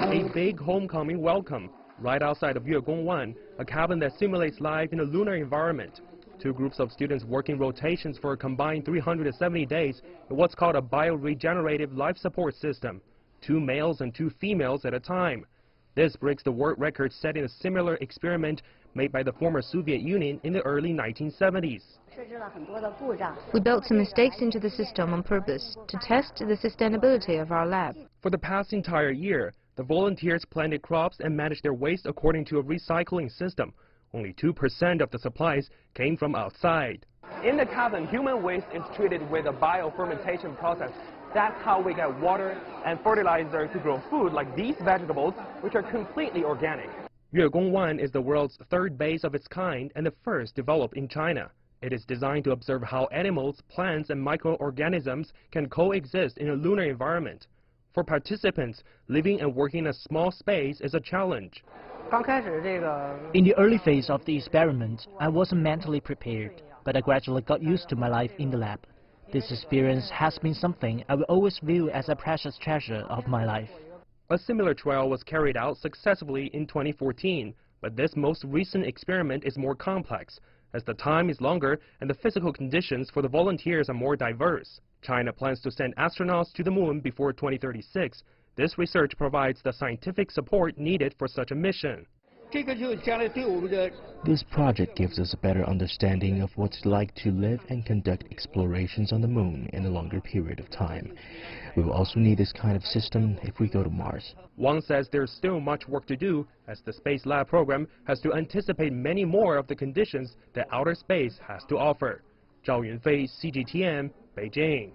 A big homecoming welcome right outside of Yuegong 1, a cabin that simulates life in a lunar environment. Two groups of students working rotations for a combined 370 days in what's called a bioregenerative life support system, 2 males and 2 females at a time. This breaks the world record set in a similar experiment made by the former Soviet Union in the early 1970s. We built some mistakes into the system on purpose to test the sustainability of our lab. For the past entire year, the volunteers planted crops and managed their waste according to a recycling system. Only 2% of the supplies came from outside. In the cabin, human waste is treated with a biofermentation process. That's how we get water and fertilizer to grow food like these vegetables, which are completely organic. Yuegong 1 is the world's 3rd base of its kind and the first developed in China. It is designed to observe how animals, plants, and microorganisms can coexist in a lunar environment. For participants, living and working in a small space is a challenge. In the early phase of the experiment, I wasn't mentally prepared, but I gradually got used to my life in the lab. This experience has been something I will always view as a precious treasure of my life. A similar trial was carried out successfully in 2014, but this most recent experiment is more complex, as the time is longer and the physical conditions for the volunteers are more diverse. China plans to send astronauts to the moon before 2036. This research provides the scientific support needed for such a mission. This project gives us a better understanding of what it's like to live and conduct explorations on the moon in a longer period of time. We will also need this kind of system if we go to Mars. Wang says there's still much work to do, as the Space Lab program has to anticipate many more of the conditions that outer space has to offer. Zhao Yunfei, CGTN, Beijing.